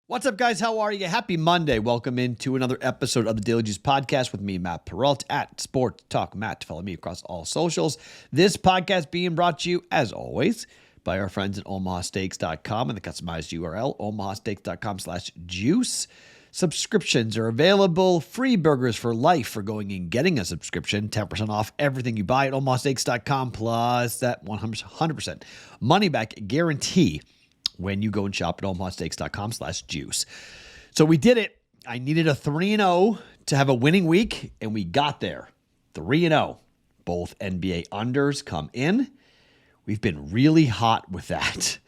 What's up, guys? How are you? Happy Monday. Welcome into another episode of the Daily Juice Podcast with me, Matt Perrault, at Sports Talk Matt. Follow me across all socials. This podcast being brought to you, as always, by our friends at omahasteaks.com and the customized URL, omahasteaks.com/juice. Subscriptions are available. Free burgers for life for going and getting a subscription. 10% off everything you buy at omahasteaks.com, plus that 100% money back guarantee when you go and shop at omahasteaks.com/juice. So we did it. I needed a 3-0 to have a winning week, and we got there. 3-0. Both NBA unders come in. We've been really hot with that.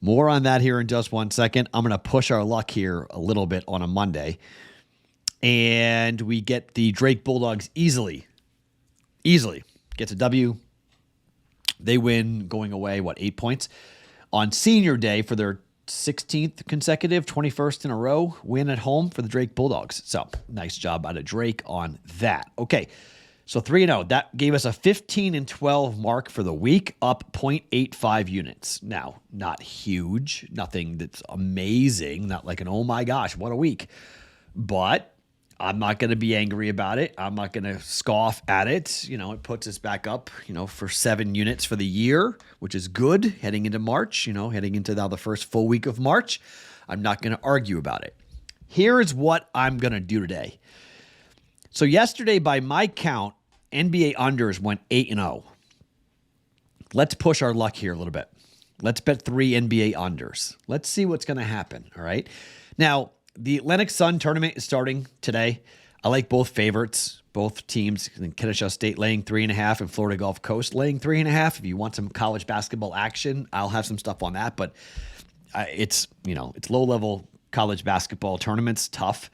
More on that here in just 1 second. I'm going to push our luck here a little bit on a Monday. And we get the Drake Bulldogs easily. Gets a W. They win going away, 8 points? On senior day for their 16th consecutive, 21st in a row win at home for the Drake Bulldogs. So nice job out of Drake on that. Okay, so 3-0. That gave us a 15-12 mark for the week, up 0.85 units. Now, not huge, nothing that's amazing, not like an oh my gosh, what a week. But I'm not going to be angry about it. I'm not going to scoff at it. It puts us back up, for 7 units for the year, which is good heading into March, heading into now the first full week of March. I'm not going to argue about it. Here is what I'm going to do today. So yesterday, by my count, NBA unders went 8-0. Let's push our luck here a little bit. Let's bet 3 NBA unders. Let's see what's going to happen, all right? Now, the Atlantic Sun tournament is starting today. I like both favorites, both teams. Kennesaw State laying 3.5 and Florida Gulf Coast laying 3.5. If you want some college basketball action, I'll have some stuff on that. But it's low-level college basketball tournaments, tough.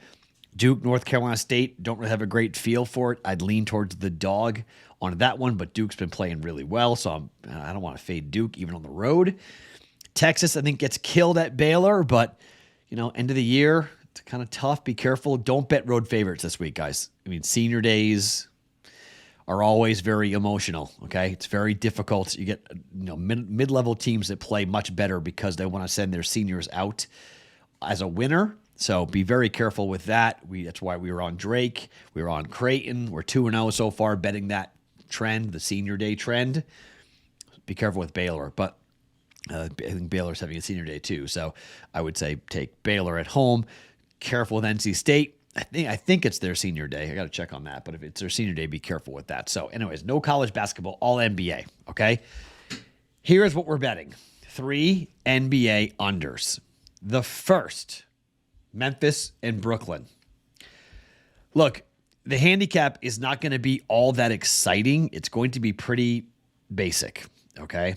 Duke, North Carolina State, don't really have a great feel for it. I'd lean towards the dog on that one, but Duke's been playing really well, so I don't want to fade Duke even on the road. Texas, I think, gets killed at Baylor, but end of the year, it's kind of tough. Be careful. Don't bet road favorites this week, guys. Senior days are always very emotional, okay? It's very difficult. You get mid-level teams that play much better because they want to send their seniors out as a winner. So be very careful with that. That's why we were on Drake. We were on Creighton. We're 2-0 so far, betting that trend, the senior day trend. Be careful with Baylor, but I think Baylor's having a senior day too, so I would say take Baylor at home. Careful with NC State. I think it's their senior day. I got to check on that, but if it's their senior day, be careful with that. So anyways, no college basketball, all NBA, okay? Here's what we're betting. 3 NBA unders. The first, Memphis and Brooklyn. Look, the handicap is not going to be all that exciting. It's going to be pretty basic, okay?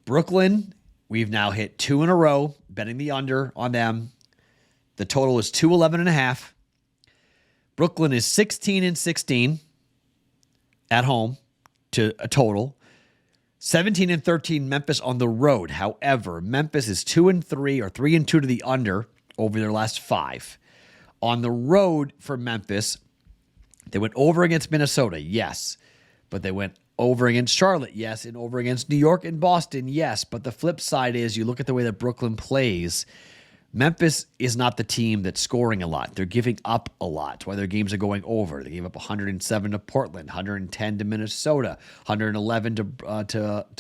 Brooklyn, we've now hit 2 in a row, betting the under on them. The total is 211.5. Brooklyn is 16-16 at home to a total. 17-13 Memphis on the road. However, Memphis is 2-3 or 3-2 to the under over their last 5. On the road for Memphis, they went over against Minnesota, yes, but they went over against Charlotte, yes, and over against New York and Boston, yes. But the flip side is you look at the way that Brooklyn plays. Memphis is not the team that's scoring a lot. They're giving up a lot. That's why their games are going over. They gave up 107 to Portland, 110 to Minnesota, 111 to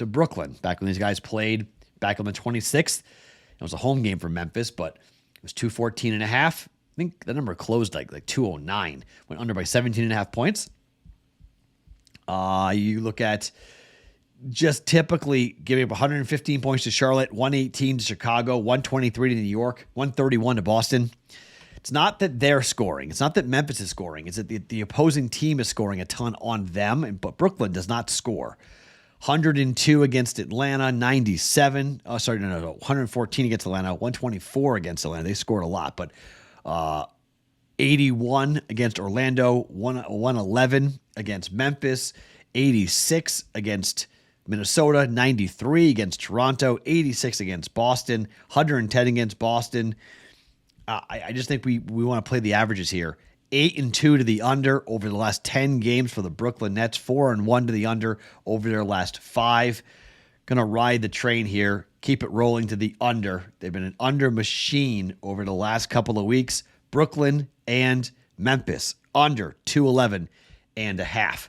Brooklyn. Back when these guys played back on the 26th, it was a home game for Memphis, but it was 214.5. I think the number closed like 209. Went under by 17.5 points. You look at just typically giving up 115 points to Charlotte, 118 to Chicago, 123 to New York, 131 to Boston. It's not that they're scoring. It's not that Memphis is scoring. It's that the opposing team is scoring a ton on them, but Brooklyn does not score. 102 against Atlanta, 114 against Atlanta, 124 against Atlanta. They scored a lot, but 81 against Orlando, 111 against Memphis, 86 against Minnesota, 93 against Toronto, 86 against Boston, 110 against Boston. I just think we want to play the averages here. 8-2 to the under over the last 10 games for the Brooklyn Nets, 4-1 to the under over their last 5. Going to ride the train here. keep it rolling to the under. They've been an under machine over the last couple of weeks. Brooklyn and Memphis, under 211.5.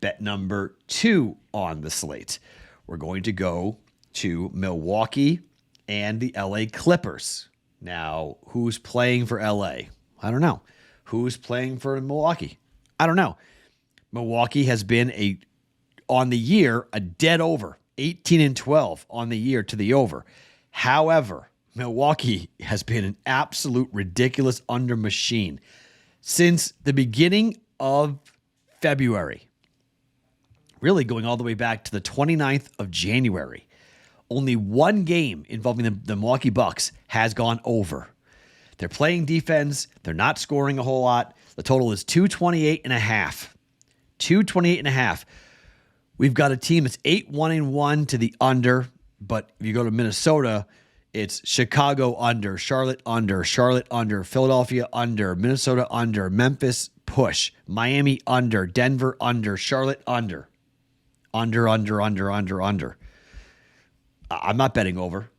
Bet number 2 on the slate. We're going to go to Milwaukee and the LA Clippers. Now, who's playing for LA? I don't know. Who's playing for Milwaukee? I don't know. Milwaukee has been on the year a dead over, 18-12 on the year to the over. However, Milwaukee has been an absolute ridiculous under machine since the beginning of February. Really going all the way back to the 29th of January. Only one game involving the Milwaukee Bucks has gone over. They're playing defense. They're not scoring a whole lot. The total is 228.5. 228.5. We've got a team that's 8-1-1 to the under, but if you go to Minnesota, it's Chicago under, Charlotte under, Philadelphia under, Minnesota under, Memphis push, Miami under, Denver under, Charlotte under. Under. I'm not betting over.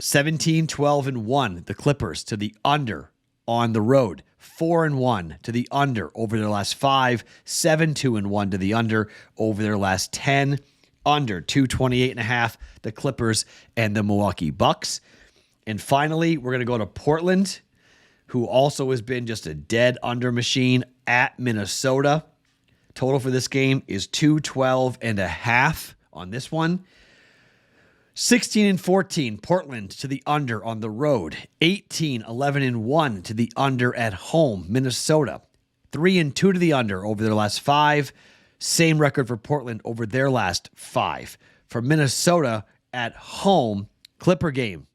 17-12-1, the Clippers to the under on the road. 4-1 to the under over their last 5. 7-2-1 to the under over their last 10. Under 228.5, the Clippers and the Milwaukee Bucks. And finally, we're going to go to Portland, who also has been just a dead under machine, at Minnesota. Total for this game is 212.5 on this one. 16-14, Portland to the under on the road. 18-11-1 to the under at home, Minnesota. 3-2 to the under over their last 5. Same record for Portland over their last 5. For Minnesota at home, Clipper game,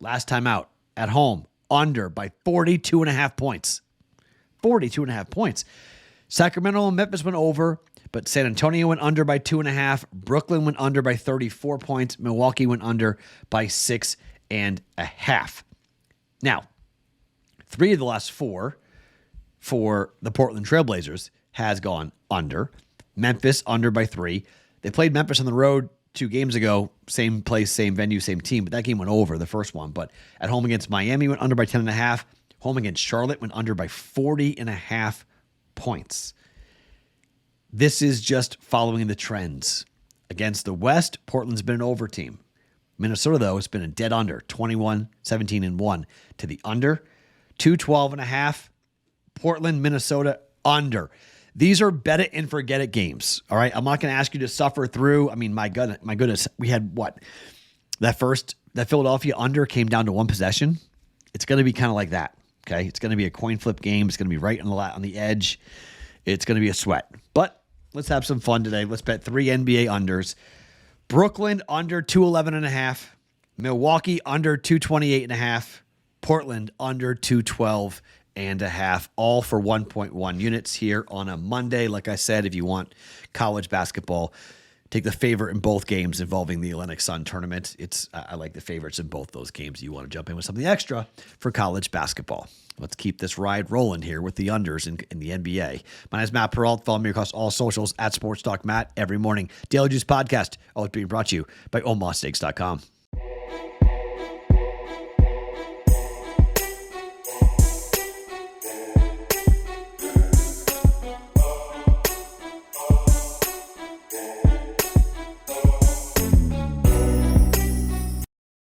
last time out, at home, under by 42.5 points. 42.5 points. Sacramento and Memphis went over, but San Antonio went under by 2.5. Brooklyn went under by 34 points. Milwaukee went under by 6.5. Now, 3 of the last 4 for the Portland Trailblazers has gone under. Memphis under by 3. They played Memphis on the road 2 games ago. Same place, same venue, same team, but that game went over, the first one. But at home against Miami, went under by 10.5. Home against Charlotte went under by 40.5 points. This is just following the trends. Against the West, Portland's been an over team. Minnesota, though, has been a dead under, 21-17-1 to the under. 212.5. Portland, Minnesota, under. These are bet it and forget it games. All right. I'm not going to ask you to suffer through. I mean, my goodness, we had what? That Philadelphia under came down to 1 possession. It's going to be kind of like that. Okay. It's going to be a coin flip game. It's going to be right on the edge. It's going to be a sweat. But let's have some fun today. Let's bet 3 NBA unders. Brooklyn under 211.5. Milwaukee under 228.5. Portland under 212.5. All for 1.1 units here on a Monday. Like I said, if you want college basketball, take the favorite in both games involving the Atlantic Sun tournament. I like the favorites in both those games. You want to jump in with something extra for college basketball. Let's keep this ride rolling here with the unders in the NBA. My name is Matt Perrault. Follow me across all socials at Sports Talk Matt every morning. Daily Juice Podcast, always being brought to you by OmahaSteaks.com.